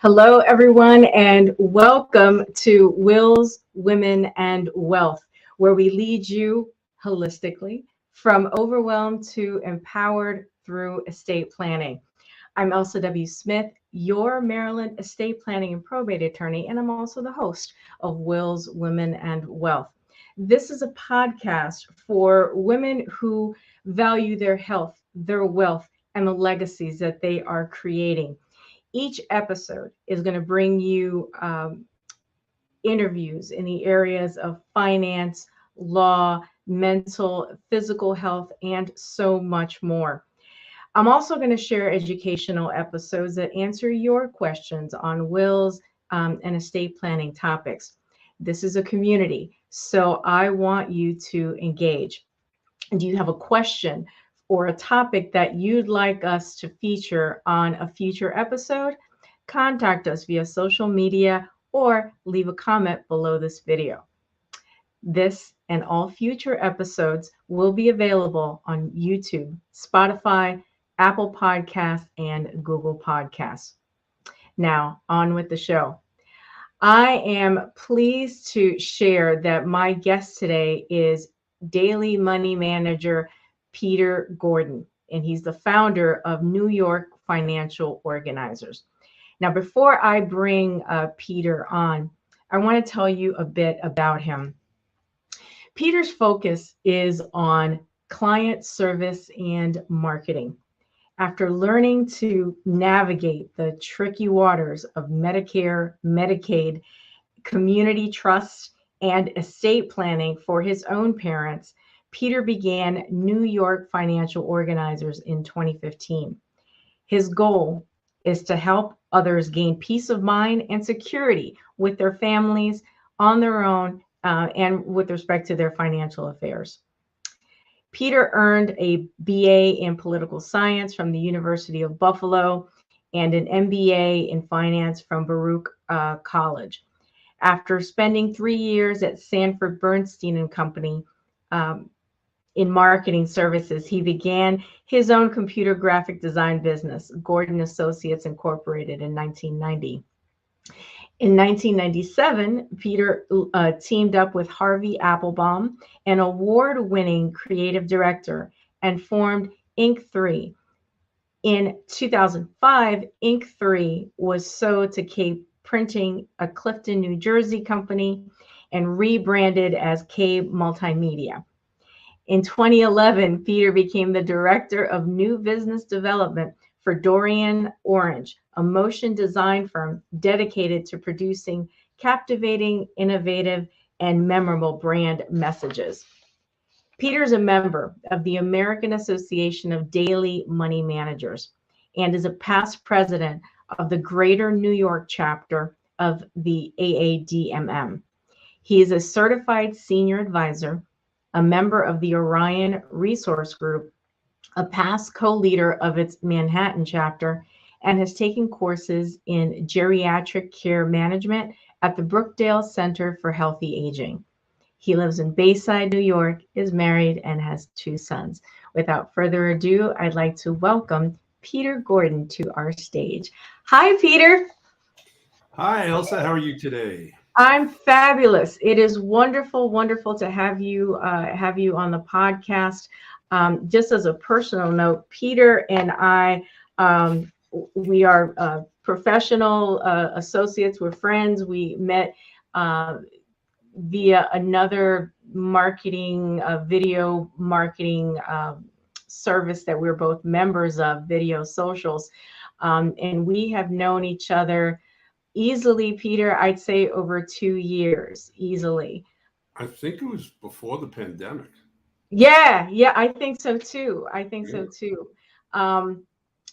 Hello, everyone, and welcome to Wills, Women, and Wealth, where we lead you holistically from overwhelmed to empowered through estate planning. I'm Elsa W. Smith, your Maryland estate planning and probate attorney, and I'm also the host of Wills, Women, and Wealth. This is a podcast for women who value their health, their wealth, and the legacies that they are creating. Each episode is going to bring you interviews in the areas of finance, law, mental, physical health, and so much more. I'm also going to share educational episodes that answer your questions on wills and estate planning topics. This is a community, so I want you to engage. Do you have a question or a topic that you'd like us to feature on a future episode? Contact us via social media or leave a comment below this video. This and all future episodes will be available on YouTube, Spotify, Apple Podcasts, and Google Podcasts. Now, on with the show. I am pleased to share that my guest today is Daily Money Manager Peter Gordon, and he's the founder of New York Financial Organizers. Now, before I bring Peter on, I want to tell you a bit about him. Peter's focus is on client service and marketing. After learning to navigate the tricky waters of Medicare, Medicaid, community trust, and estate planning for his own parents, Peter began New York Financial Organizers in 2015. His goal is to help others gain peace of mind and security with their families on their own and with respect to their financial affairs. Peter earned a BA in political science from the University of Buffalo and an MBA in finance from Baruch College. After spending 3 years at Sanford Bernstein and Company in marketing services, he began his own computer graphic design business, Gordon Associates Incorporated, in 1990. In 1997, Peter teamed up with Harvey Applebaum, an award-winning creative director, and formed Inc. 3. In 2005, Inc. 3 was sold to Cape Printing, a Clifton, New Jersey company, and rebranded as Cape Multimedia. In 2011, Peter became the director of new business development for Dorian Orange, a motion design firm dedicated to producing captivating, innovative, and memorable brand messages. Peter is a member of the American Association of Daily Money Managers and is a past president of the Greater New York chapter of the AADMM. He is a certified senior advisor, a member of the Orion Resource Group, a past co-leader of its Manhattan chapter, and has taken courses in geriatric care management at the Brookdale Center for Healthy Aging. He lives in Bayside, New York, is married, and has 2 sons. Without further ado, I'd like to welcome Peter Gordon to our stage. Hi, Peter. Hi, Elsa. How are you today? I'm fabulous. It is wonderful, wonderful to have you on the podcast. Just as a personal note, Peter and I, we are professional associates. We're friends. We met via another marketing, video marketing service that we're both members of, Video Socials, and we have known each other easily, Peter, I'd say over 2 years, easily. I think it was before the pandemic. Yeah, I think so too.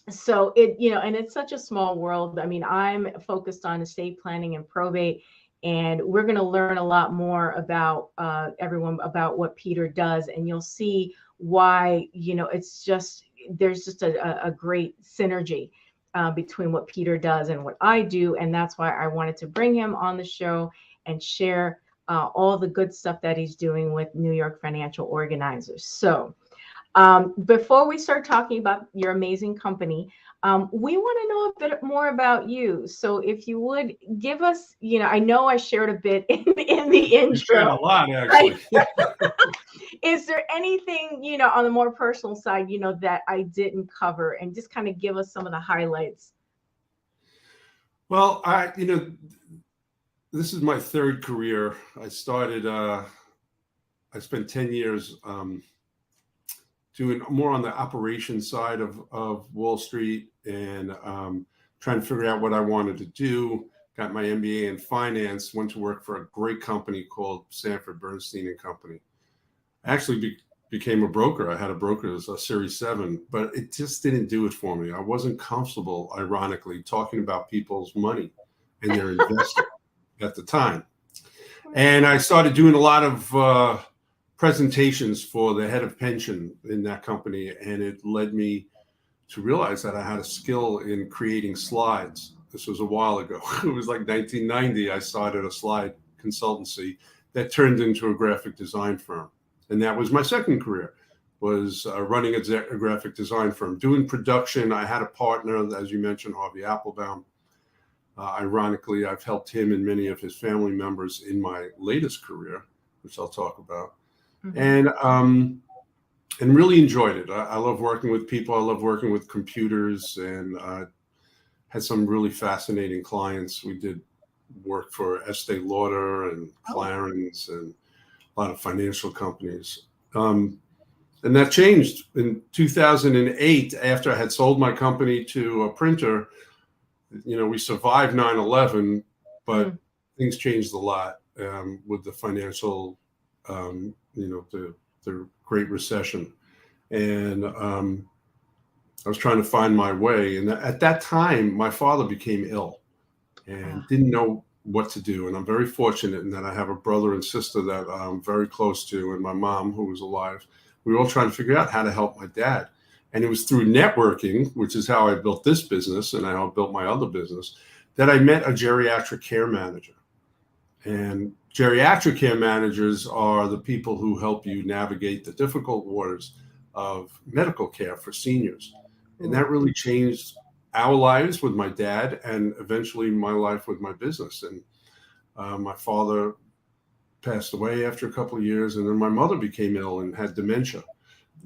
So it, and it's such a small world. I mean, I'm focused on estate planning and probate, and we're going to learn a lot more about everyone about what Peter does, and you'll see why, it's just, there's just a great synergy between what Peter does and what I do. And that's why I wanted to bring him on the show and share all the good stuff that he's doing with New York Financial Organizers. So Before we start talking about your amazing company, we want to know a bit more about you. So if you would give us, I know I shared a bit in the You shared intro. a lot, Right? actually. Is there anything, on the more personal side, that I didn't cover, and just kind of give us some of the highlights? Well, this is my third career. I started, I spent 10 years doing more on the operations side of Wall Street and trying to figure out what I wanted to do. Got my MBA in finance, went to work for a great company called Sanford Bernstein and Company. I actually became a broker. I had a broker as a Series 7, but it just didn't do it for me. I wasn't comfortable, ironically, talking about people's money and their investment at the time. And I started doing a lot of presentations for the head of pension in that company, and it led me to realize that I had a skill in creating slides. This was a while ago. It was like 1990. I started a slide consultancy that turned into a graphic design firm. And that was my second career, was running a graphic design firm, doing production. I had a partner, as you mentioned, Harvey Applebaum. Ironically, I've helped him and many of his family members in my latest career, which I'll talk about. Mm-hmm. And really enjoyed it. I love working with people. I love working with computers, and had some really fascinating clients. We did work for Estee Lauder and Clarins and a lot of financial companies. And that changed in 2008 after I had sold my company to a printer. We survived 9/11, but things changed a lot with the financial, the Great Recession. And I was trying to find my way. And at that time, my father became ill and didn't know what to do. And I'm very fortunate in that I have a brother and sister that I'm very close to, and my mom, who was alive. We were all trying to figure out how to help my dad. And it was through networking, which is how I built this business and how I built my other business, that I met a geriatric care manager. And geriatric care managers are the people who help you navigate the difficult waters of medical care for seniors. And that really changed our lives with my dad and eventually my life with my business. And my father passed away after a couple of years, and then my mother became ill and had dementia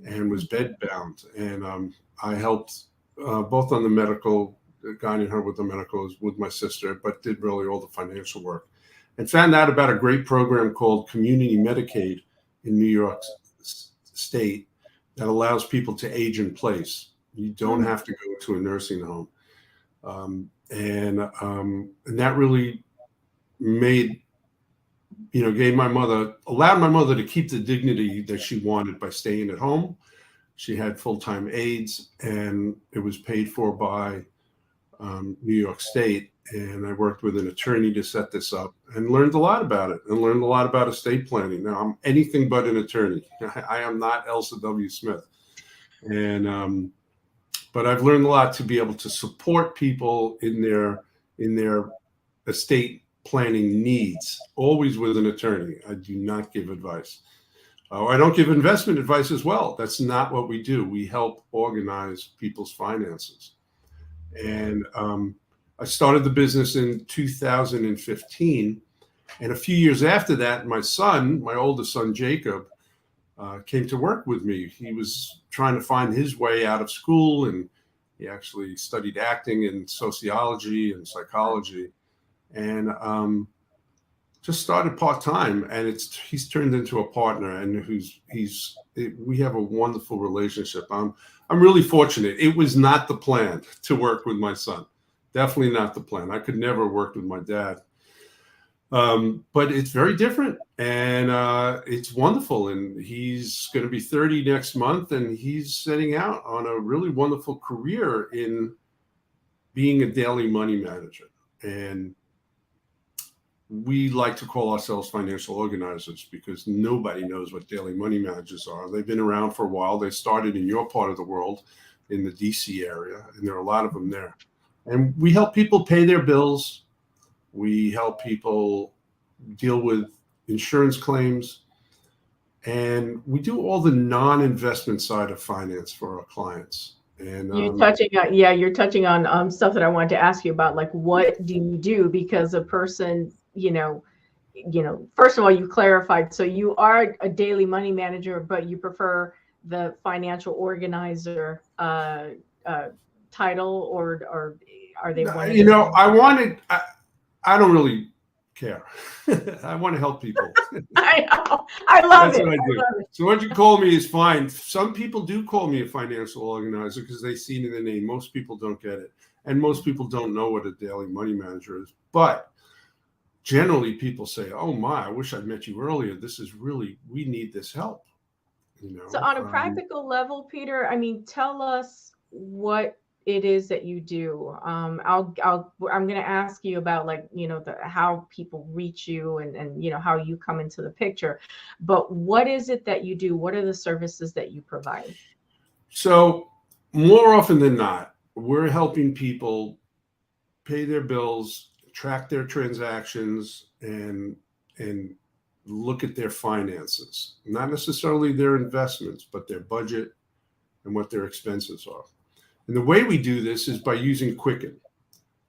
and was bedbound. And I helped both on the medical, guiding her with the medicals with my sister, but did really all the financial work. And found out about a great program called Community Medicaid in New York State that allows people to age in place. You don't have to go to a nursing home. And that really allowed my mother to keep the dignity that she wanted by staying at home. She had full-time aides, and it was paid for by New York State. And I worked with an attorney to set this up and learned a lot about it and learned a lot about estate planning. Now, I'm anything but an attorney. I am not Elsa W. Smith. And but I've learned a lot to be able to support people in their estate planning needs, always with an attorney. I do not give advice. I don't give investment advice as well. That's not what we do. We help organize people's finances. And I started the business in 2015. And a few years after that, my oldest son, Jacob, came to work with me. He was trying to find his way out of school, and he actually studied acting and sociology and psychology, and just started part-time. And he's turned into a partner, and we have a wonderful relationship. I'm really fortunate. It was not the plan to work with my son. Definitely not the plan. I could never have worked with my dad. But it's very different, and it's wonderful. And he's going to be 30 next month, and he's setting out on a really wonderful career in being a daily money manager. And we like to call ourselves financial organizers because nobody knows what daily money managers are. They've been around for a while. They started in your part of the world, in the DC area, and there are a lot of them there. And we help people pay their bills. We help people deal with insurance claims. And we do all the non-investment side of finance for our clients. And you're touching on stuff that I wanted to ask you about, like what do you do? Because a person, first of all, you clarified, so you are a daily money manager, but you prefer the financial organizer title, or are they one? I don't really care. I want to help people. I know. I love That's it. what I do. So what you call me is fine. Some people do call me a financial organizer because they've seen it in the name. Most people don't get it. And most people don't know what a daily money manager is. But generally people say, oh my, I wish I'd met you earlier. This is really, we need this help. So on a practical level, Peter, I mean, tell us what it is that you do. I'm going to ask you about, like, how people reach you and how you come into the picture. But what is it that you do? What are the services that you provide? So more often than not, we're helping people pay their bills, track their transactions, and look at their finances, not necessarily their investments, but their budget and what their expenses are. And the way we do this is by using Quicken.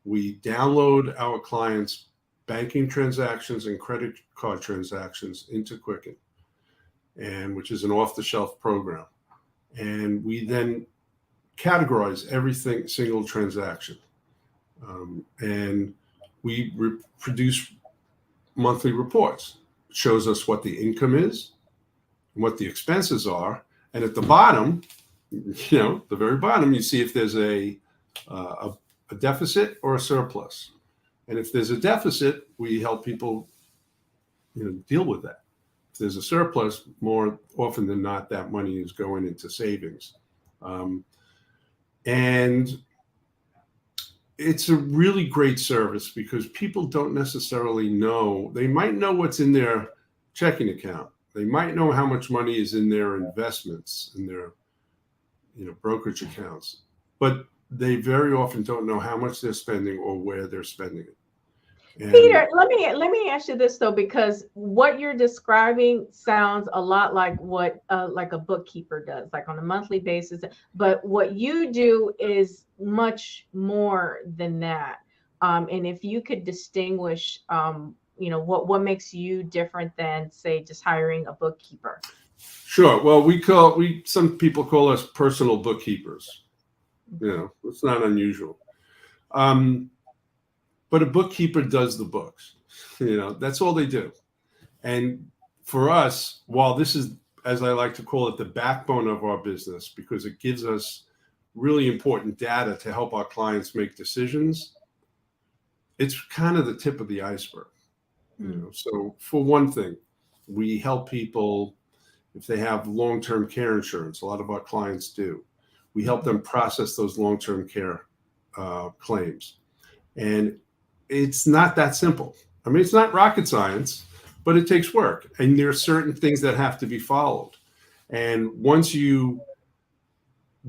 We download our clients' banking transactions and credit card transactions into Quicken, which is an off-the-shelf program. And we then categorize everything, single transaction. And we produce monthly reports. It shows us what the income is, and what the expenses are. And at the bottom, the very bottom, you see if there's a deficit or a surplus. And if there's a deficit, we help people deal with that. If there's a surplus, more often than not, that money is going into savings. And it's a really great service because people don't necessarily know. They might know what's in their checking account. They might know how much money is in their investments, in their brokerage accounts, but they very often don't know how much they're spending or where they're spending it. And Peter, let me ask you this though, because what you're describing sounds a lot like what like a bookkeeper does, like on a monthly basis. But what you do is much more than that. And if you could distinguish, what makes you different than, say, just hiring a bookkeeper. Sure. Well, some people call us personal bookkeepers. It's not unusual. But a bookkeeper does the books. That's all they do. And for us, while this is, as I like to call it, the backbone of our business, because it gives us really important data to help our clients make decisions, it's kind of the tip of the iceberg. So for one thing, we help people if they have long-term care insurance. A lot of our clients do. We help them process those long-term care claims. And it's not that simple. I mean, it's not rocket science, but it takes work. And there are certain things that have to be followed. And once you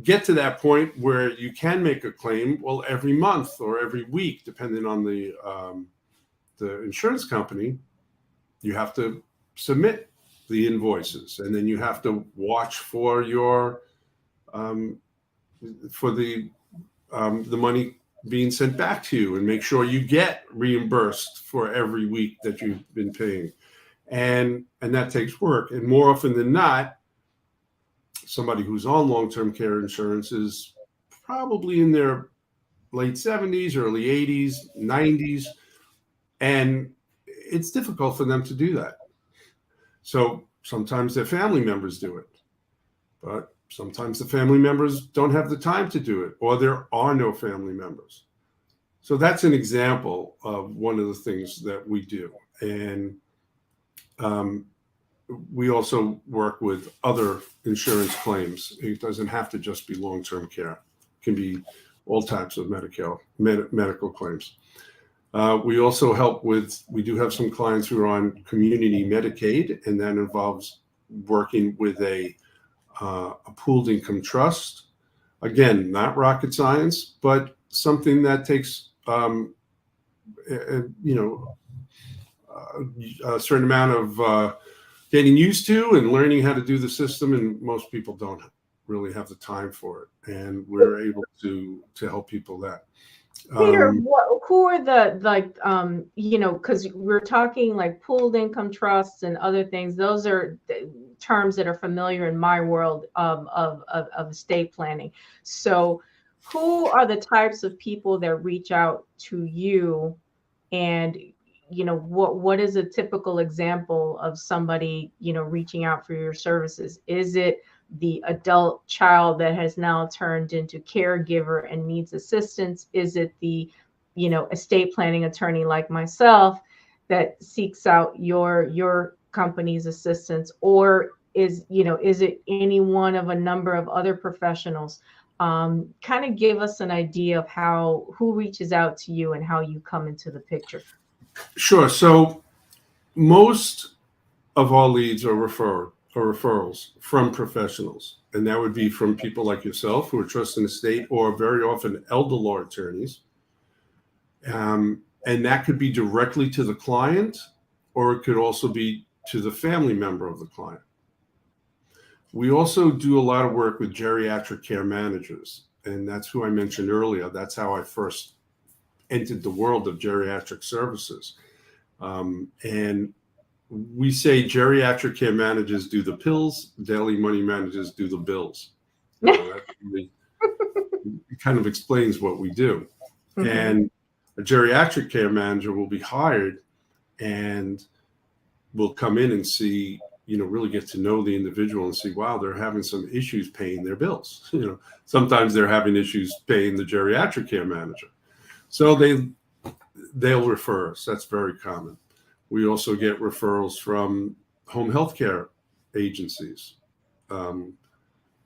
get to that point where you can make a claim, well, every month or every week, depending on the insurance company, you have to submit the invoices, and then you have to watch for your for the money being sent back to you and make sure you get reimbursed for every week that you've been paying. And that takes work. And more often than not, somebody who's on long-term care insurance is probably in their late 70s, early 80s, 90s. And it's difficult for them to do that. So sometimes their family members do it, but sometimes the family members don't have the time to do it, or there are no family members. So that's an example of one of the things that we do. And we also work with other insurance claims. It doesn't have to just be long-term care. It can be all types of medical claims. We also help we do have some clients who are on community Medicaid, and that involves working with a pooled income trust. Again, not rocket science, but something that takes a certain amount of getting used to and learning how to do the system, and most people don't really have the time for it. And we're able to help people that. Peter, who are the, like, because we're talking like pooled income trusts and other things. Those are terms that are familiar in my world of estate planning. So who are the types of people that reach out to you, and what is a typical example of somebody reaching out for your services? Is it the adult child that has now turned into caregiver and needs assistance? Is it the estate planning attorney like myself that seeks out your company's assistance? Or is it any one of a number of other professionals? Kind of give us an idea of who reaches out to you and how you come into the picture. Sure. So most of our leads are referrals from professionals, and that would be from people like yourself who are trust and estate, or very often elder law attorneys. And that could be directly to the client, or it could also be to the family member of the client. We also do a lot of work with geriatric care managers, and that's who I mentioned earlier. That's how I first entered the world of geriatric services. And we say geriatric care managers do the pills, daily money managers do the bills. That really, it kind of explains what we do. Mm-hmm. And a geriatric care manager will be hired and will come in and see, really get to know the individual and see, wow, they're having some issues paying their bills. Sometimes they're having issues paying the geriatric care manager. So they'll refer us. That's very common. We also get referrals from home health care agencies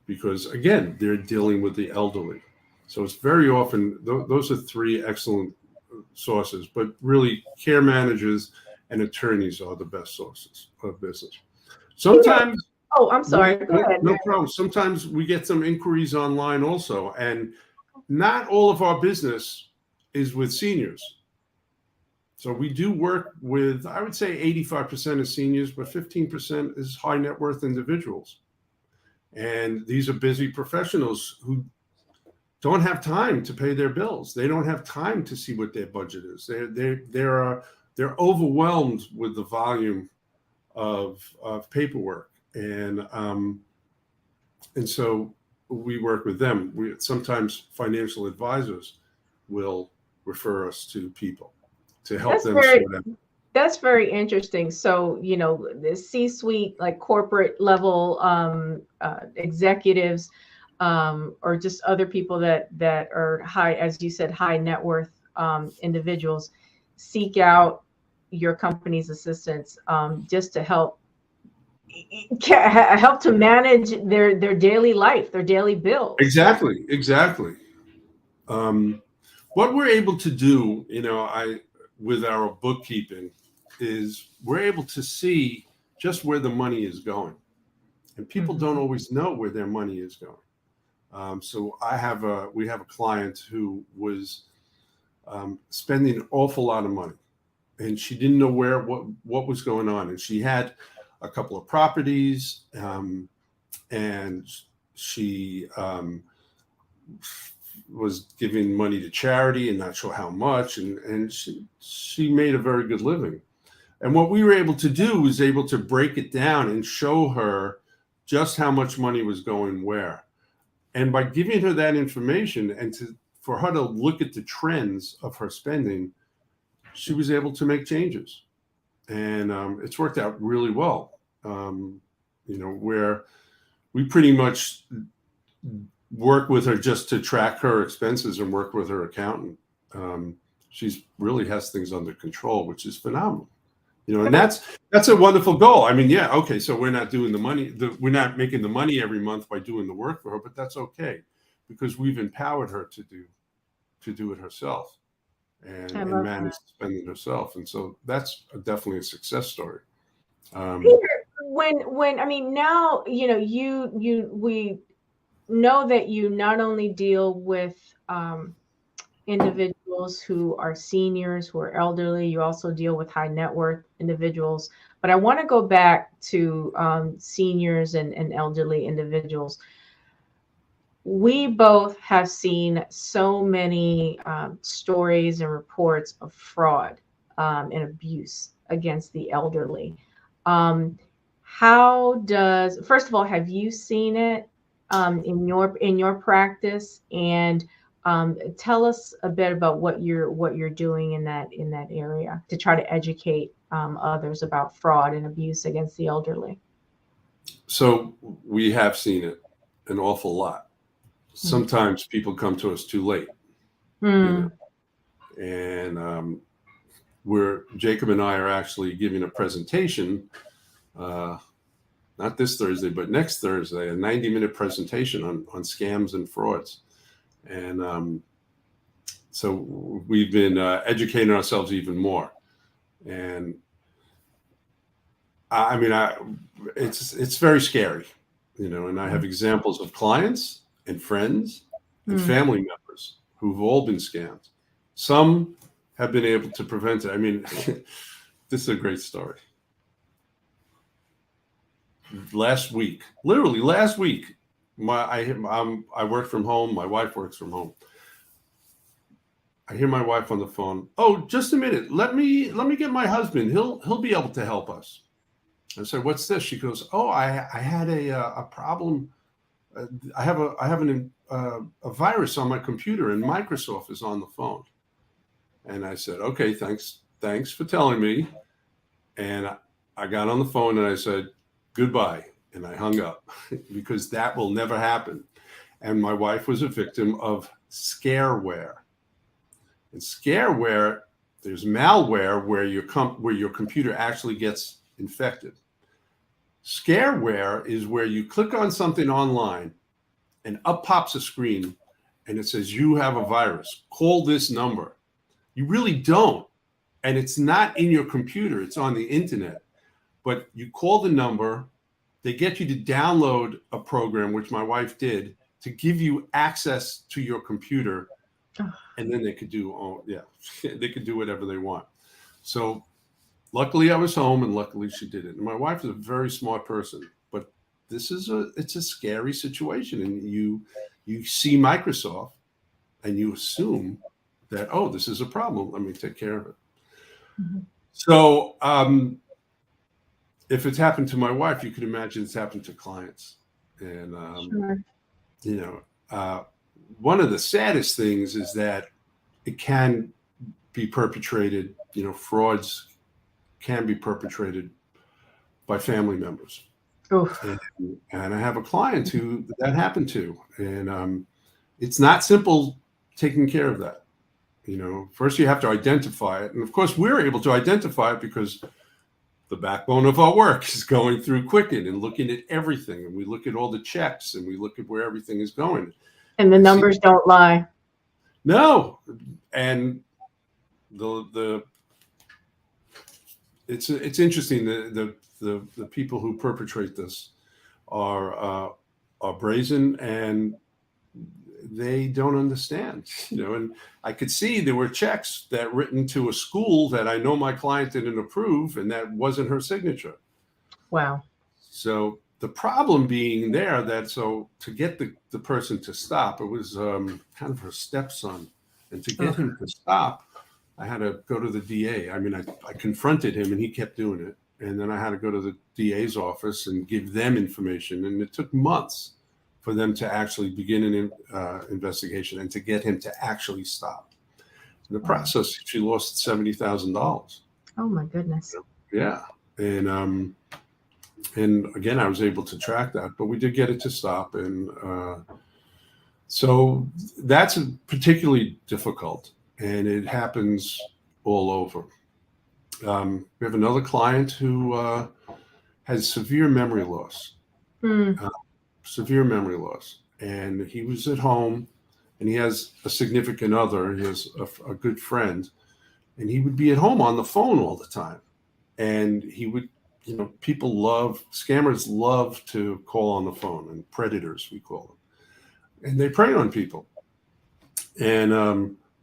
because, again, they're dealing with the elderly. So it's very often, those are three excellent sources, but really care managers and attorneys are the best sources of business. Sometimes. Oh, I'm sorry. Go ahead. No problem. Sometimes we get some inquiries online also, and not all of our business is with seniors. So we do work with, I would say 85% is seniors, but 15% is high net worth individuals. And these are busy professionals who don't have time to pay their bills. They don't have time to see what their budget is. They're overwhelmed with the volume of paperwork. And so we work with them. Sometimes financial advisors will refer us to people to help them sort out. That's very interesting. So, the C-suite, like corporate level executives, or just other people that are high, as you said, high net worth individuals, seek out your company's assistance just to help to manage their daily life, their daily bills. Exactly. What we're able to do, with our bookkeeping, is we're able to see just where the money is going, and people don't always know where their money is going. So we have a client who was spending an awful lot of money, and she didn't know what was going on, and she had a couple of properties, and she was giving money to charity and not sure how much, and she made a very good living. And what we were able to do was able to break it down and show her just how much money was going where. And by giving her that information and for her to look at the trends of her spending, she was able to make changes. And it's worked out really well, where we pretty much work with her just to track her expenses and work with her accountant. She's really has things under control, which is phenomenal. And that's a wonderful goal. I mean, yeah, okay, so we're not doing the money, we're not making the money every month by doing the work for her, but that's okay because we've empowered her to do it herself and manage spending herself. And so that's definitely a success story. Peter, when I mean, now, we know that you not only deal with individuals individuals who are seniors, who are elderly. You also deal with high net worth individuals. But I want to go back to seniors and elderly individuals. We both have seen so many stories and reports of fraud and abuse against the elderly. Um, first of all, have you seen it in your practice? And tell us a bit about what you're doing in that area to try to educate others about fraud and abuse against the elderly. So we have seen it an awful lot. Sometimes people come to us too late, you know, and Jacob and I are actually giving a presentation, not this Thursday, but next Thursday, a 90-minute presentation on scams and frauds. And so we've been educating ourselves even more. And I mean, it's very scary, you know, and I have examples of clients and friends and family members who've all been scammed. Some have been able to prevent it. I mean, this is a great story. Literally last week, I work from home. My wife works from home. I hear my wife on the phone. Oh, just a minute. Let me get my husband. He'll be able to help us. I said, "What's this?" She goes, "Oh, I had a problem. I have a virus on my computer, and Microsoft is on the phone." And I said, "Okay, thanks for telling me." And I got on the phone and I said, "Goodbye," and I hung up because that will never happen. And my wife was a victim of Scareware. And Scareware, there's malware where your computer actually gets infected. Scareware is where you click on something online and up pops a screen and it says, "You have a virus. Call this number." You really don't. And it's not in your computer. It's on the internet. But you call the number. They get you to download a program, which my wife did, to give you access to your computer. And then they could they could do whatever they want. So luckily I was home and luckily she did it. And my wife is a very smart person, but it's a scary situation. And you see Microsoft and you assume that, oh, this is a problem. Let me take care of it. Mm-hmm. So if it's happened to my wife, you can imagine it's happened to clients. And, sure. You know, one of the saddest things is that it can be perpetrated, you know, frauds can be perpetrated by family members. And I have a client who that happened to. And it's not simple taking care of that. You know, first you have to identify it. And of course, we're able to identify it because the backbone of our work is going through Quicken and looking at everything. And we look at all the checks and we look at where everything is going. And the numbers don't lie. No. And it's interesting. The people who perpetrate this are brazen and they don't understand, you know, and I could see there were checks that written to a school that I know my client didn't approve, and that wasn't her signature. Wow. So the problem being there that to get the person to stop, it was kind of her stepson, and to get him to stop, I had to go to the DA. I mean, I confronted him and he kept doing it. And then I had to go to the DA's office and give them information. And it took months for them to actually begin an investigation and to get him to actually stop. In the process, she lost $70,000. Oh my goodness. Yeah. And again, I was able to track that, but we did get it to stop. And so that's particularly difficult, and it happens all over. We have another client who has severe memory loss. Severe memory loss. And he was at home and he has a significant other. He has a good friend, and he would be at home on the phone all the time. And he would, you know, scammers love to call on the phone, and predators, we call them. And they prey on people. And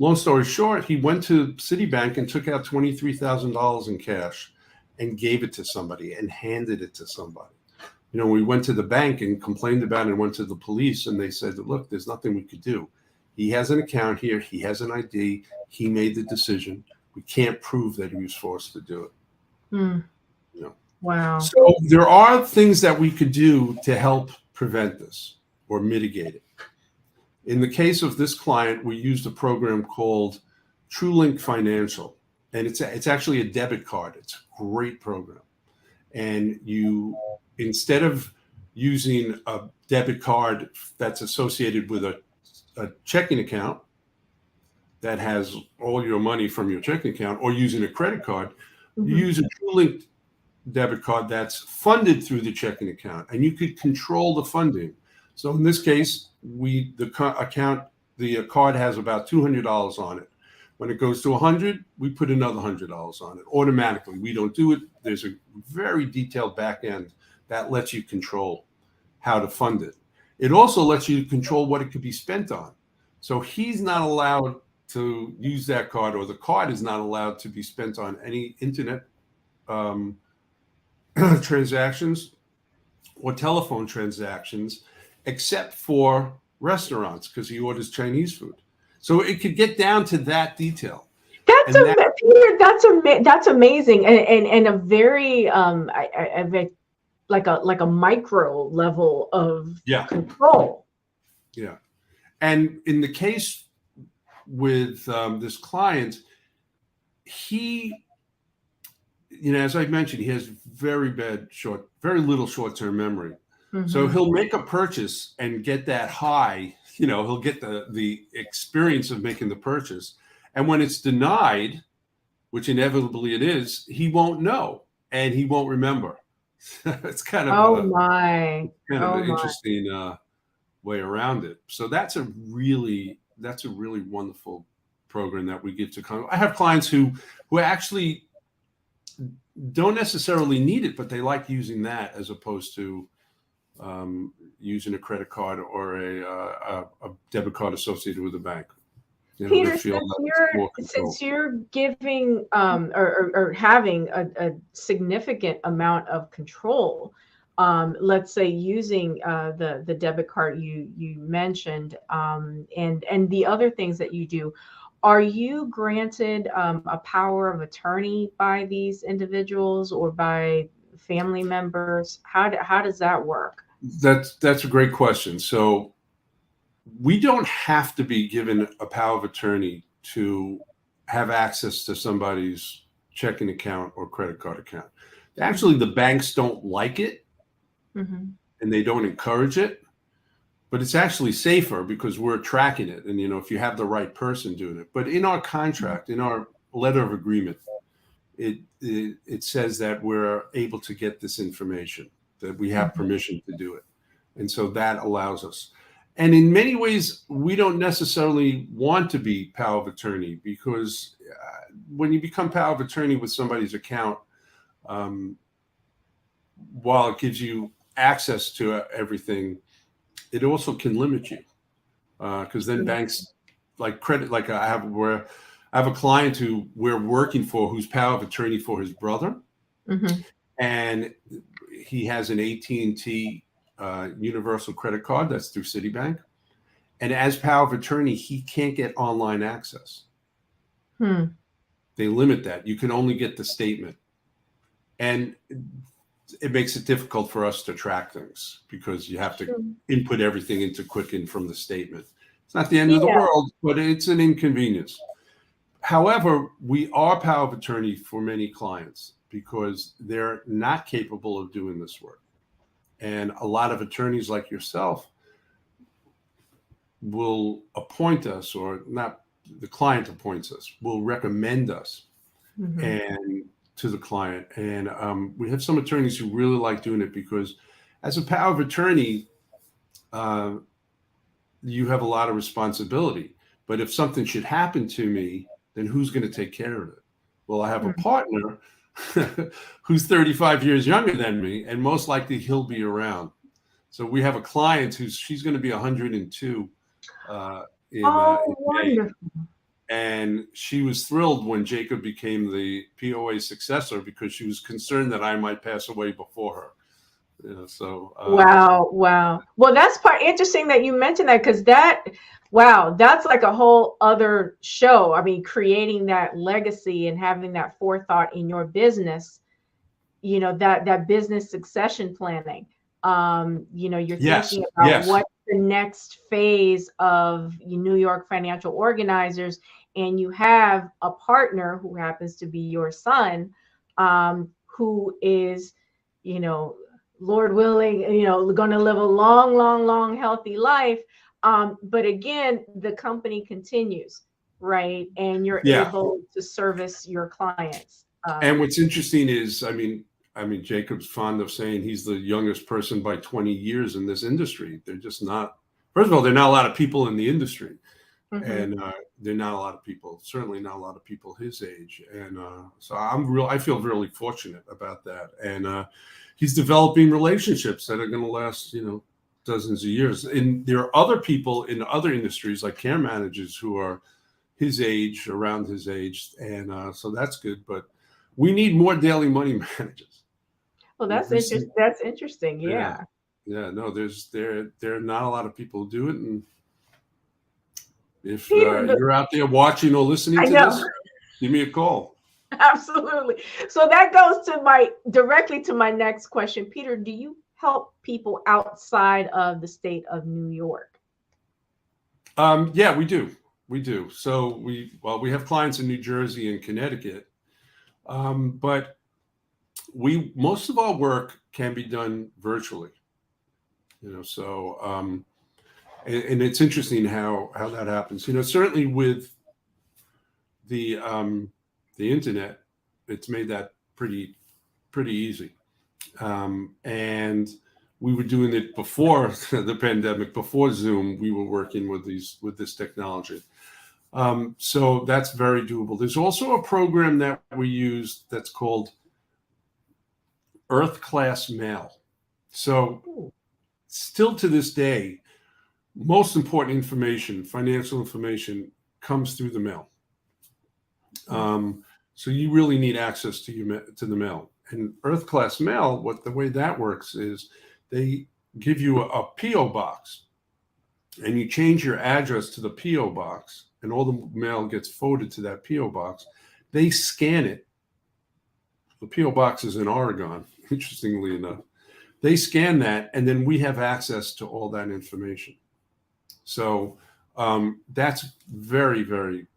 long story short, he went to Citibank and took out $23,000 in cash and gave it to somebody and handed it to somebody. We went to the bank and complained about it and went to the police, and they said, look, there's nothing we could do. He has an account here. He has an ID. He made the decision. We can't prove that he was forced to do it. Wow. So there are things that we could do to help prevent this or mitigate it. In the case of this client, we used a program called TrueLink Financial, and it's actually a debit card. It's a great program. And instead of using a debit card that's associated with a checking account that has all your money from your checking account, or using a credit card, you use a TrueLink debit card that's funded through the checking account, and you could control the funding. So in this case, the card has about $200 on it. When it goes to 100, we put another $100 on it automatically. We don't do it. There's a very detailed back end that lets you control how to fund it. It also lets you control what it could be spent on. So he's not allowed to use that card, or the card is not allowed to be spent on any internet transactions or telephone transactions, except for restaurants, because he orders Chinese food. So it could get down to that detail. Peter, that's amazing, and a very like a micro level of control. Yeah, and in the case with this client, he, as I mentioned, he has very little short-term memory. So he'll make a purchase and get that high, he'll get the experience of making the purchase. And when it's denied, which inevitably it is, he won't know and he won't remember. It's kind of an interesting way around it. So that's a really wonderful program that we give to. I have clients who actually don't necessarily need it, but they like using that as opposed to using a credit card or a debit card associated with a bank. Peter, since you're giving or having a significant amount of control, let's say using the debit card you mentioned, and the other things that you do, are you granted a power of attorney by these individuals or by family members? How does that work? That's a great question. So we don't have to be given a power of attorney to have access to somebody's checking account or credit card account. Actually, the banks don't like it, and they don't encourage it, but it's actually safer because we're tracking it. And, if you have the right person doing it, but in our contract, in our letter of agreement, it says that we're able to get this information, that we have permission to do it. And so that allows us. And in many ways, we don't necessarily want to be power of attorney, because when you become power of attorney with somebody's account, while it gives you access to everything, it also can limit you, because then banks like credit. Like I have a client who we're working for, who's power of attorney for his brother, and he has an AT&T universal credit card that's through Citibank, and as power of attorney, he can't get online access. They limit that. You can only get the statement, and it makes it difficult for us to track things because you have to input everything into Quicken from the statement. It's not the end of the world, but it's an inconvenience. However, we are power of attorney for many clients because they're not capable of doing this work. And a lot of attorneys like yourself will appoint us, or not, the client appoints us, will recommend us and to the client. And we have some attorneys who really like doing it because as a power of attorney, you have a lot of responsibility. But if something should happen to me, then who's going to take care of it? Well, I have a partner who's 35 years younger than me, and most likely he'll be around. So we have a client she's going to be 102 in May. And she was thrilled when Jacob became the POA successor because she was concerned that I might pass away before her. So wow. Well, that's part interesting that you mentioned that, because that's like a whole other show. I mean, creating that legacy and having that forethought in your business, that business succession planning. You're thinking about what's the next phase of New York financial organizers, and you have a partner who happens to be your son, who is, Lord willing, going to live a long, long, long, healthy life. But again, the company continues, right? And you're able to service your clients. And what's interesting is, I mean, Jacob's fond of saying he's the youngest person by 20 years in this industry. They're just not, first of all, there are not a lot of people in the industry. And there are not a lot of people, certainly not a lot of people his age. And so I feel really fortunate about that. And he's developing relationships that are going to last, dozens of years. And there are other people in other industries, like care managers, who are his age, around his age. And so that's good. But we need more daily money managers. Well, that's interesting. That's interesting. Yeah. No, there are not a lot of people who do it. And if you're out there watching or listening to this, give me a call. Absolutely. So that goes directly to my next question. Peter, do you help people outside of the state of New York? Yeah, we do. So we have clients in New Jersey and Connecticut, but most of our work can be done virtually. And it's interesting how that happens. Certainly with the internet, it's made that pretty easy. And we were doing it before the pandemic, before Zoom. We were working with this technology. So that's very doable. There's also a program that we use that's called Earth Class Mail. So still to this day, most important information, financial information, comes through the mail. So you really need access to the mail. And Earth Class Mail, the way that works is they give you a PO box, and you change your address to the PO box, and all the mail gets forwarded to that PO box. They scan it. The PO box is in Oregon, interestingly enough. They scan that, and then we have access to all that information. So that's very, very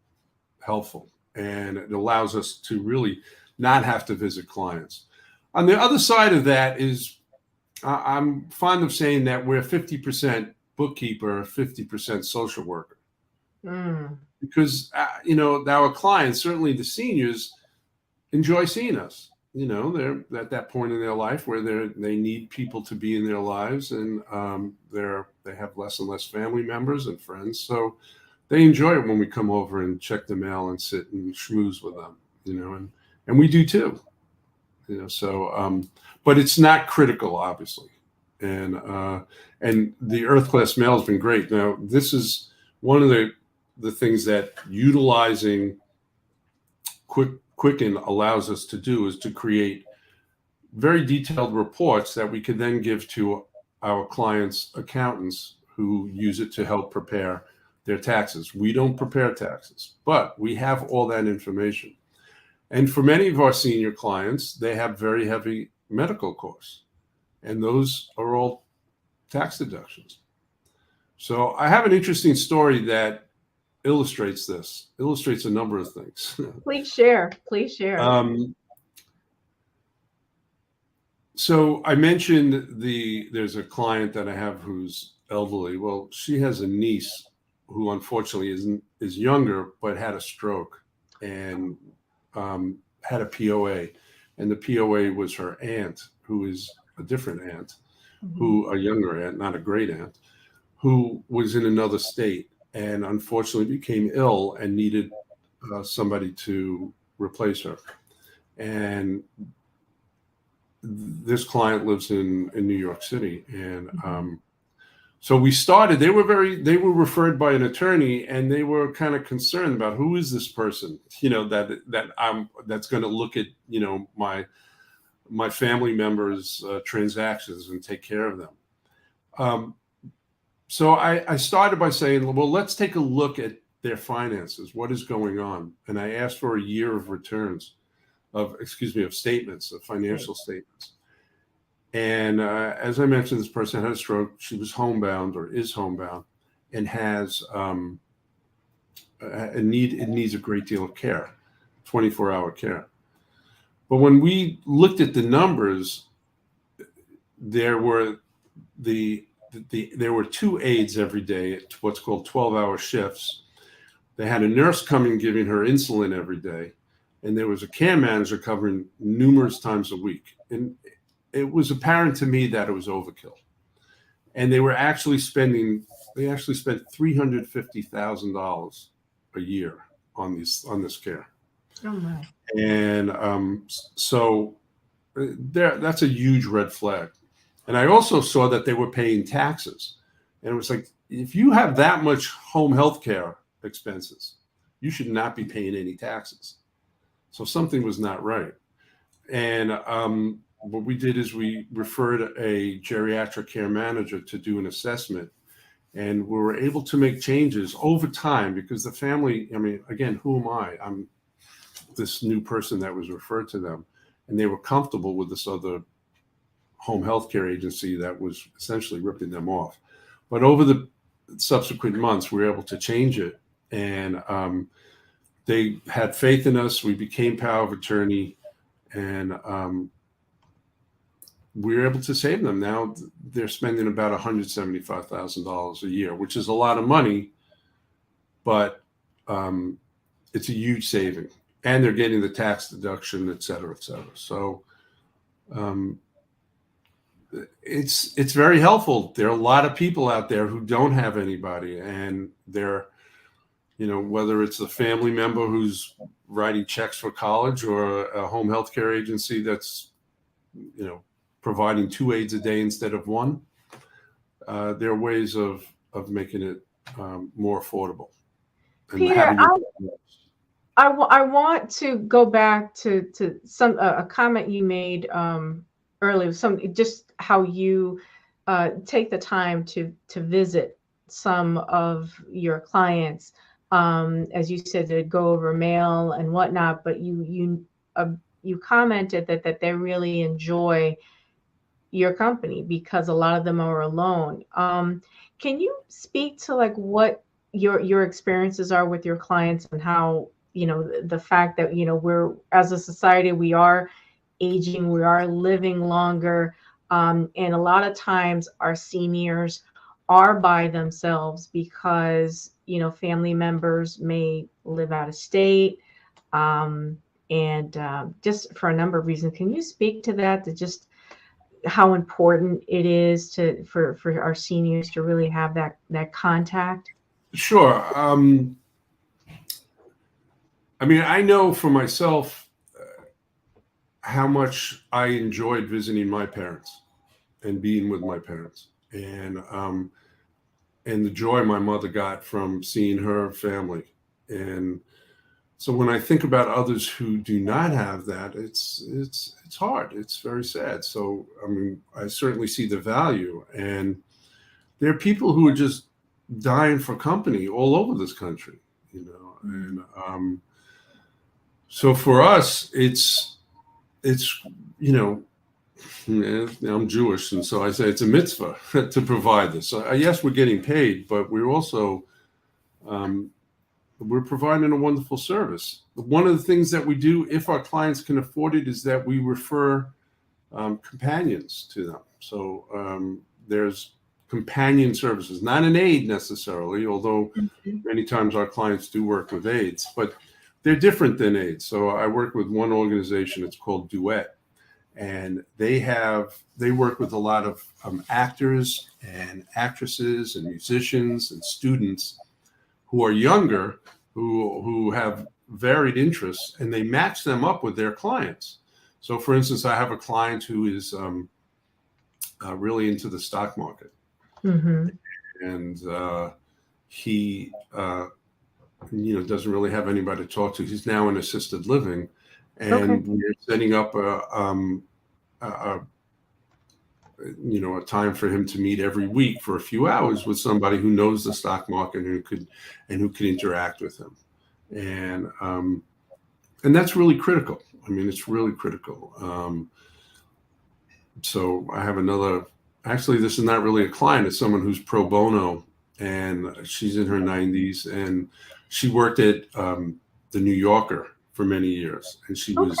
helpful, and it allows us to really not have to visit clients. On the other side of that is, I'm fond of saying that we're 50% bookkeeper, 50% social worker. Because, our clients, certainly the seniors, enjoy seeing us. They're at that point in their life where they need people to be in their lives, and they have less and less family members and friends. So they enjoy it when we come over and check the mail and sit and schmooze with them, and we do too, but it's not critical, obviously. And the Earth Class Mail has been great. Now, this is one of the things that utilizing Quicken allows us to do, is to create very detailed reports that we can then give to our clients' accountants, who use it to help prepare their taxes. We don't prepare taxes, but we have all that information. And for many of our senior clients, they have very heavy medical costs, and those are all tax deductions. So I have an interesting story that illustrates a number of things. Please share. So I mentioned there's a client that I have who's elderly. Well, she has a niece who unfortunately is younger, but had a stroke and had a POA. And the POA was her aunt, who is a different aunt, a younger aunt, not a great aunt, who was in another state, and unfortunately became ill and needed somebody to replace her. And this client lives in New York City. And So we started. They were referred by an attorney, and they were kind of concerned about who is this person, that's going to look at my family members' transactions and take care of them. So I started by saying, well, let's take a look at their finances. What is going on? And I asked for a year of returns, of statements, of financial statements. And as I mentioned, this person had a stroke. She was homebound, or is homebound, and has it needs a great deal of care, 24-hour care. But when we looked at the numbers, there were there were 2 aides every day at what's called 12-hour shifts. They had a nurse coming giving her insulin every day, and there was a care manager covering numerous times a week. And it was apparent to me that it was overkill. And they actually spent $350,000 a year on this care. Oh my. And so that's a huge red flag. And I also saw that they were paying taxes. And it was like, if you have that much home health care expenses, you should not be paying any taxes. So something was not right. And what we did is we referred a geriatric care manager to do an assessment. And we were able to make changes over time, because the family, I mean, again, who am I? I'm this new person that was referred to them. And they were comfortable with this other home health care agency that was essentially ripping them off. But over the subsequent months, we were able to change it. And they had faith in us. We became power of attorney, and we were able to save them. Now they're spending about $175,000 a year, which is a lot of money, but it's a huge saving. And they're getting the tax deduction, et cetera, et cetera. So it's very helpful. There are a lot of people out there who don't have anybody, and they're, whether it's a family member who's writing checks for college, or a home health care agency that's, providing 2 aides a day instead of 1. There are ways of making it more affordable. And Peter, I want to go back to a comment you made earlier. Just how you take the time to visit some of your clients, as you said, to go over mail and whatnot. But you commented that they really enjoy your company because a lot of them are alone. Can you speak to like what your experiences are with your clients, and how, the fact that, we're, as a society, we are aging, we are living longer. And a lot of times our seniors are by themselves because, family members may live out of state, and just for a number of reasons. Can you speak to that, to just how important it is for our seniors to really have that contact? Sure. I mean, I know for myself how much I enjoyed visiting my parents and being with my parents, and the joy my mother got from seeing her family. And so when I think about others who do not have that, it's hard. It's very sad. So, I mean, I certainly see the value. And there are people who are just dying for company all over this country, and so for us, it's I'm Jewish, and so I say it's a mitzvah to provide this. So yes, we're getting paid, but we're also we're providing a wonderful service. One of the things that we do, if our clients can afford it, is that we refer companions to them. So there's companion services, not an aide necessarily, although many times our clients do work with aides, but they're different than aides. So I work with one organization, it's called Duet, and they work with a lot of actors and actresses and musicians and students who are younger, who have varied interests, and they match them up with their clients. So for instance, I have a client who is really into the stock market. Mm-hmm. and he doesn't really have anybody to talk to. He's now in assisted living, and we're setting up a time for him to meet every week for a few hours with somebody who knows the stock market and who could interact with him, and that's really critical. I mean, it's really critical. So I have another. Actually, this is not really a client. It's someone who's pro bono, and she's in her 90s, and she worked at the New Yorker for many years, and she was.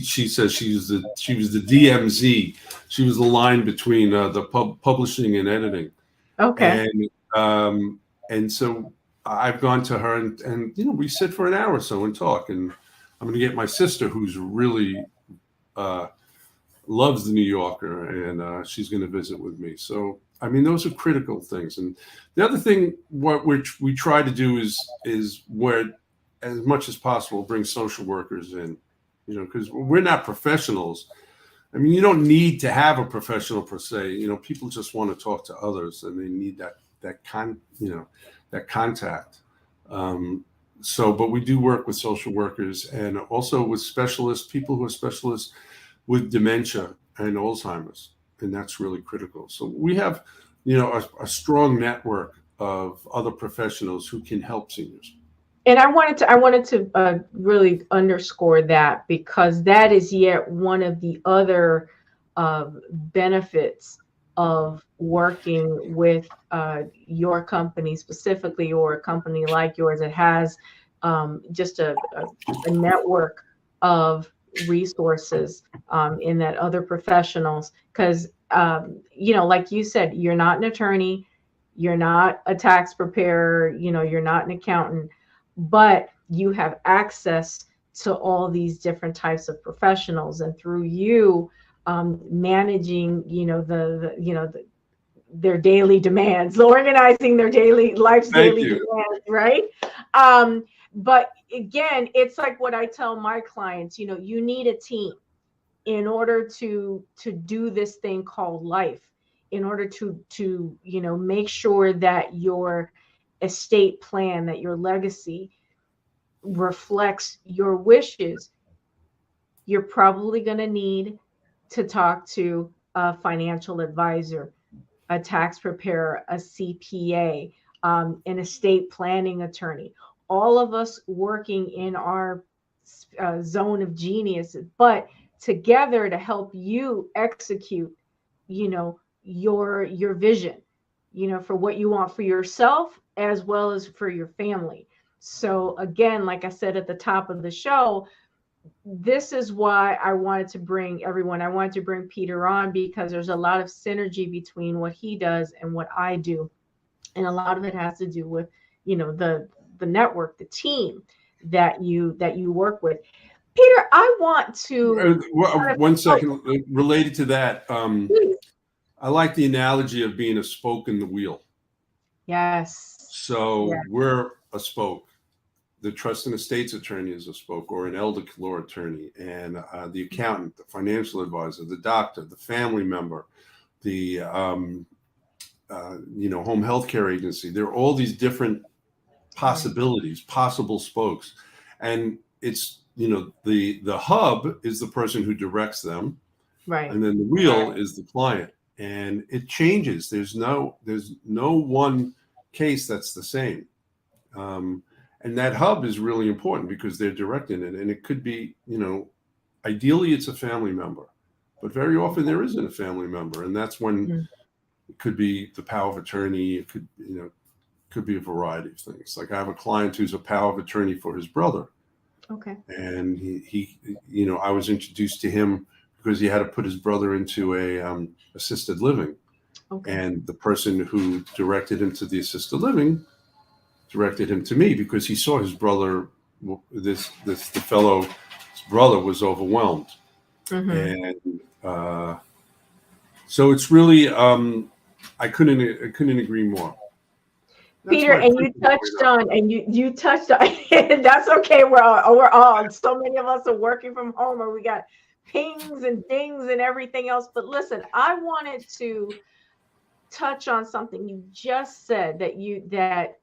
She says she was the DMZ. She was the line between the publishing and editing. Okay. And so I've gone to her, and we sit for an hour or so and talk. And I'm going to get my sister, who's really loves the New Yorker, and she's going to visit with me. So I mean, those are critical things. And the other thing, what we try to do is where, as much as possible, bring social workers in, because we're not professionals. I mean, you don't need to have a professional per se. People just want to talk to others, and they need that contact. But we do work with social workers and also with specialists, people who are specialists with dementia and Alzheimer's, and that's really critical. So we have, a strong network of other professionals who can help seniors. And I wanted to really underscore that, because that is yet one of the other benefits of working with your company specifically, or a company like yours that has just a network of resources in that other professionals. Because like you said, you're not an attorney, you're not a tax preparer, you're not an accountant, but you have access to all these different types of professionals, and through you managing their daily demands, organizing their life's daily demands, right? But again, it's like what I tell my clients, you need a team in order to do this thing called life, in order to make sure that your estate plan, that your legacy reflects your wishes. You're probably going to need to talk to a financial advisor, a tax preparer, a CPA, an estate planning attorney, all of us working in our zone of genius, but together to help you execute, your vision, for what you want for yourself as well as for your family. So again, like I said at the top of the show, this is why I wanted to bring Peter on, because there's a lot of synergy between what he does and what I do. And a lot of it has to do with, the network, the team that you work with. Peter, I want to... One second, related to that. I like the analogy of being a spoke in the wheel. Yes. So we're a spoke. The trust and estates attorney is a spoke, or an elder law attorney, and the accountant, the financial advisor, the doctor, the family member, the home health care agency. There are all these different possibilities, possible spokes, and it's the hub is the person who directs them, right, and then the wheel is the client, and it changes. There's no one case that's the same. And that hub is really important because they're directing it. And it could be, ideally it's a family member, but very often there isn't a family member. And that's when it could be the power of attorney. It could be a variety of things. Like I have a client who's a power of attorney for his brother. Okay. And he I was introduced to him because he had to put his brother into a assisted living. Okay. And the person who directed him to the assisted living directed him to me because he saw his brother, the fellow's brother was overwhelmed. And so it's really, I couldn't agree more. Peter, and you touched on, that's okay. We're all, so many of us are working from home, or we got pings and dings and everything else. But listen, I wanted to touch on something you just said, that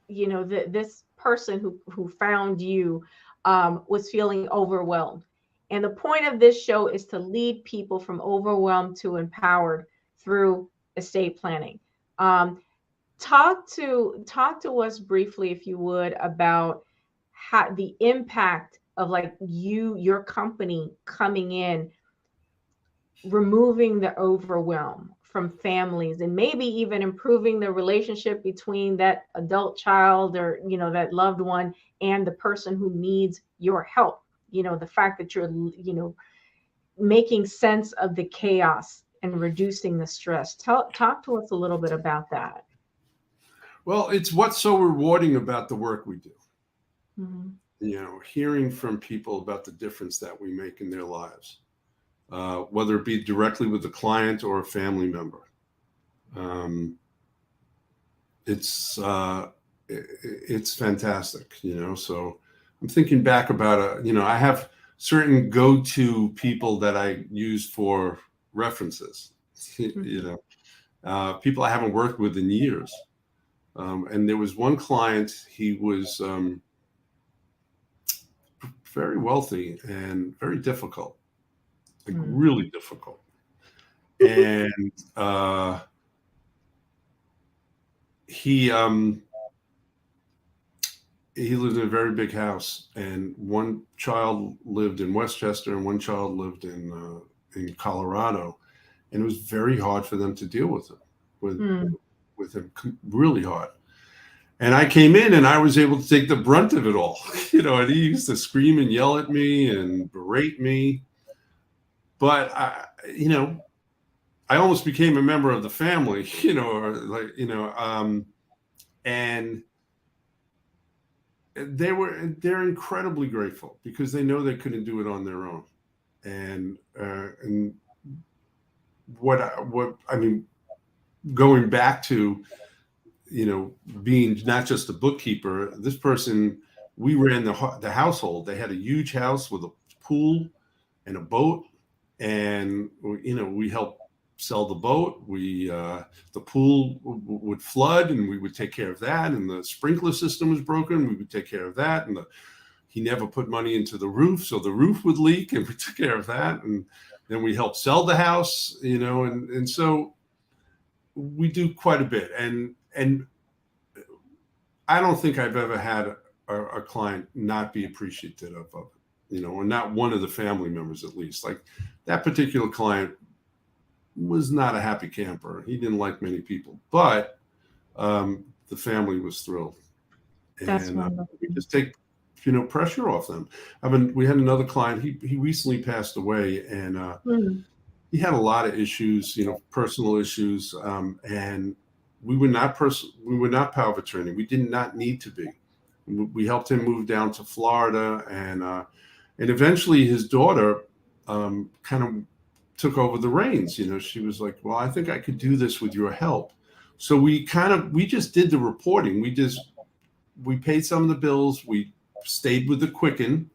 this person who found you was feeling overwhelmed. And the point of this show is to lead people from overwhelmed to empowered through estate planning. Talk to us briefly, if you would, about how the impact of like your company coming in, removing the overwhelm from families, and maybe even improving the relationship between that adult child, or that loved one, and the person who needs your help. The fact that you're making sense of the chaos and reducing the stress. Talk to us a little bit about that. Well, it's what's so rewarding about the work we do. Mm-hmm. Hearing from people about the difference that we make in their lives, whether it be directly with the client or a family member. It's fantastic, so I'm thinking back about I have certain go-to people that I use for references, people I haven't worked with in years. And there was one client, he was very wealthy and very difficult, like really difficult. And he lived in a very big house, and one child lived in Westchester and one child lived in Colorado, and it was very hard for them to deal with him, with him, really hard. And I came in and I was able to take the brunt of it all, and he used to scream and yell at me and berate me. But I almost became a member of the family, and they're incredibly grateful because they know they couldn't do it on their own. And what I mean, going back to, being not just a bookkeeper, this person, we ran the household. They had a huge house with a pool and a boat, and we helped sell the boat. The pool would flood, and we would take care of that. And the sprinkler system was broken, we would take care of that. And he never put money into the roof, so the roof would leak, and we took care of that. And then we helped sell the house, and so we do quite a bit. And I don't think I've ever had a client not be appreciative of it, or not one of the family members, at least. Like that particular client was not a happy camper. He didn't like many people, but the family was thrilled. That's and we just take pressure off them. We had another client. He recently passed away, and he had a lot of issues, personal issues, and we were not power of attorney. We did not need to be. We helped him move down to Florida, and eventually his daughter kind of took over the reins. She was like, well, I think I could do this with your help. So we just did the reporting. We paid some of the bills. We stayed with the Quicken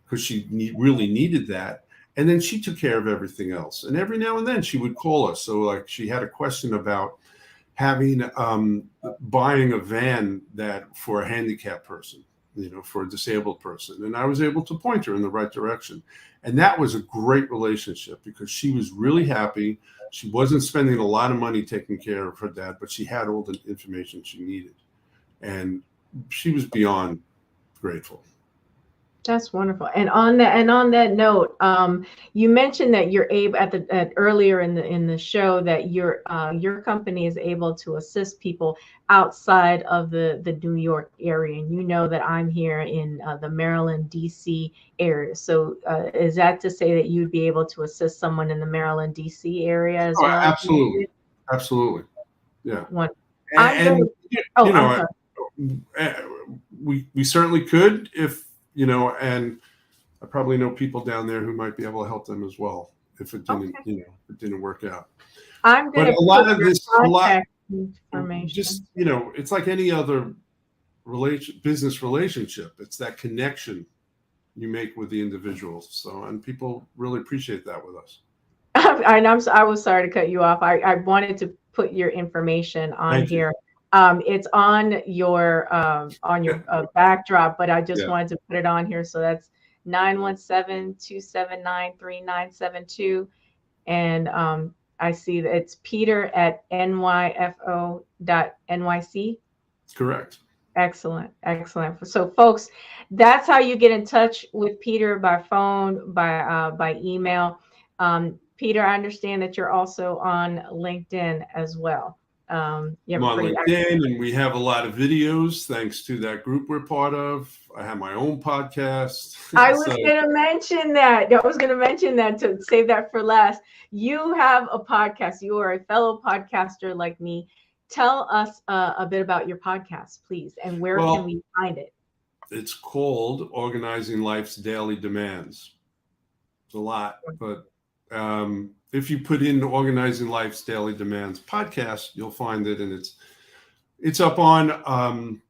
because she really needed that. And then she took care of everything else. And every now and then she would call us. So like she had a question about buying a van for a handicapped person, for a disabled person. And I was able to point her in the right direction. And that was a great relationship because she was really happy. She wasn't spending a lot of money taking care of her dad, but she had all the information she needed. And she was beyond grateful. That's wonderful. And on that note, you mentioned that you're able earlier in the show that your company is able to assist people outside of the New York area, and that I'm here in the Maryland, DC area. So is that to say that you'd be able to assist someone in the Maryland, DC area as well? Absolutely, yeah. We certainly could if. And I probably know people down there who might be able to help them as well if it didn't, if it didn't work out. I'm going to a lot of this, information. Just it's like any other business relationship. It's that connection you make with the individuals. So, and people really appreciate that with us. I was sorry to cut you off. I wanted to put your information on Thank you. here. It's on your backdrop, but I just Yeah, wanted to put it on here. So that's 917-279-3972. And I see that it's Peter at NYFO.NYC. correct. Excellent, excellent. So, folks, that's how you get in touch with Peter, by phone, by email. Peter, I understand that you're also on LinkedIn as well. You I'm have a on pretty LinkedIn, and we have a lot of videos thanks to that group we're part of. I have my own podcast. I was So, going to mention that. I was going to mention that, to save that for last. You have a podcast. You are a fellow podcaster like me. Tell us a bit about your podcast, please, and where can well, we find it? it's called Organizing Life's Daily Demands. It's a lot, but if you put in Organizing Life's Daily Demands podcast, you'll find it, and it's up on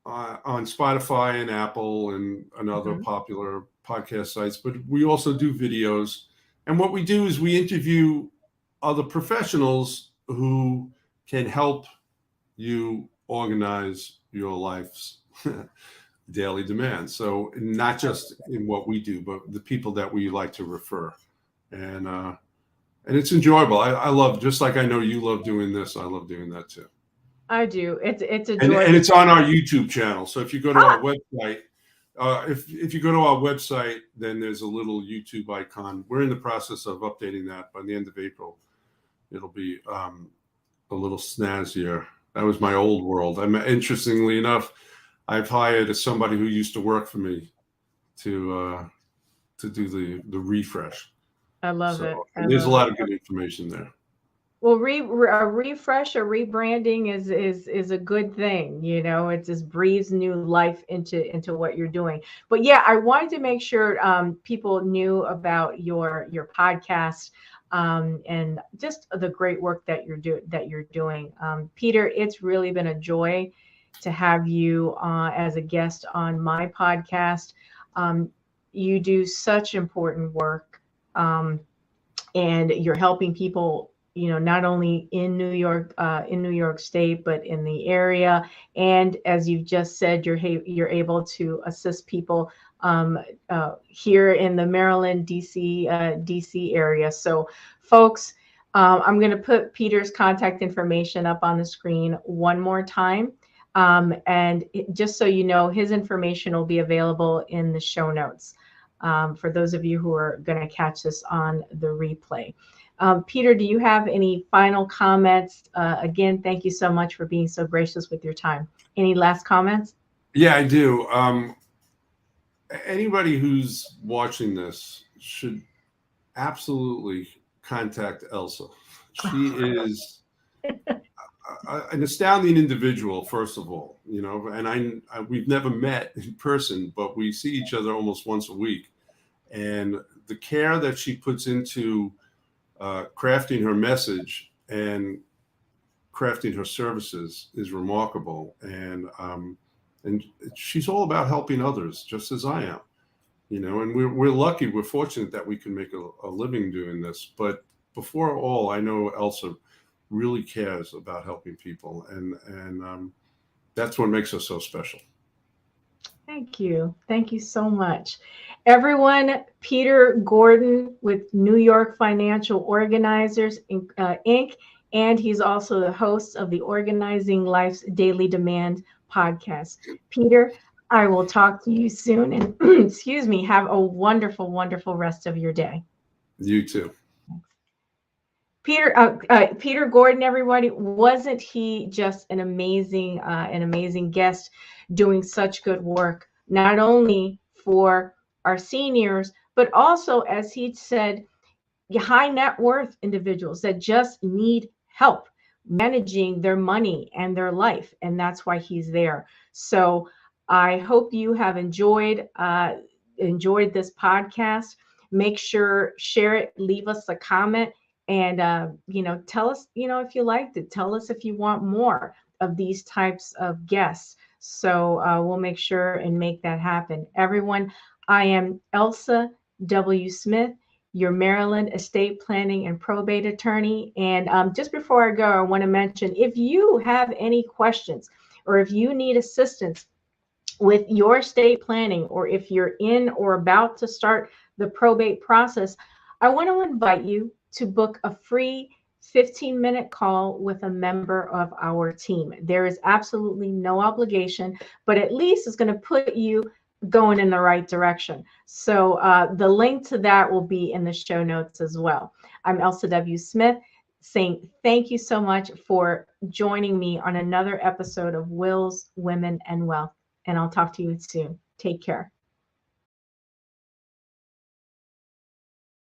Spotify and Apple and other popular podcast sites. But we also do videos, and what we do is we interview other professionals who can help you organize your life's daily demands. So not just in what we do, but the people that we like to refer, and it's enjoyable. I love, just like I know you love doing this, I love doing that too. I do. It's a And joy. it's on our YouTube channel. So if you go to our website, if you go to our website, then there's a little YouTube icon. We're in the process of updating that. By the end of April, it'll be a little snazzier. That was my old world. Interestingly enough, I've hired somebody who used to work for me to do the refresh. I love it. There's a lot of good information there. Well, a refresh or rebranding is a good thing. You know, it just breathes new life into what you're doing. But yeah, I wanted to make sure people knew about your podcast, and just the great work that you're doing. Peter, it's really been a joy to have you as a guest on my podcast. You do such important work, and you're helping people, not only in New York State, but in the area. And as you've just said, you're able to assist people here in the Maryland, DC area. So, folks, I'm going to put Peter's contact information up on the screen one more time. And just so you know, his information will be available in the show notes for those of you who are going to catch this on the replay. Peter, do you have any final comments? Again, thank you so much for being so gracious with your time. Any last comments? Yeah, I do. Anybody who's watching this should absolutely contact Elsa. She is an astounding individual, first of all, and we've never met in person, but we see each other almost once a week. And the care that she puts into crafting her message and crafting her services is remarkable. And she's all about helping others, just as I am, and we're lucky, we're fortunate that we can make a living doing this. But before all, I know Elsa really cares about helping people, and that's what makes her so special. Thank you. Thank you so much. Everyone, Peter Gordon with New York Financial Organizers, Inc., and he's also the host of the Organizing Life's Daily Demand podcast. Peter, I will talk to you soon, and excuse me, have a wonderful, wonderful rest of your day. You too. Peter Gordon, everybody, wasn't he just an amazing guest, doing such good work, not only for our seniors, but also, as he said, high net worth individuals that just need help managing their money and their life, and that's why he's there. So I hope you have enjoyed this podcast. Make sure, share it, leave us a comment. And, tell us, if you liked it, tell us if you want more of these types of guests. So we'll make sure and make that happen. Everyone, I am Elsa W. Smith, your Maryland estate planning and probate attorney. And just before I go, I want to mention, if you have any questions or if you need assistance with your estate planning, or if you're in or about to start the probate process, I want to invite you to book a free 15-minute call with a member of our team. There is absolutely no obligation, but at least it's going to put you going in the right direction. So the link to that will be in the show notes as well. I'm Elsa W. Smith, saying thank you so much for joining me on another episode of Wills, Women, and Wealth. And I'll talk to you soon. Take care.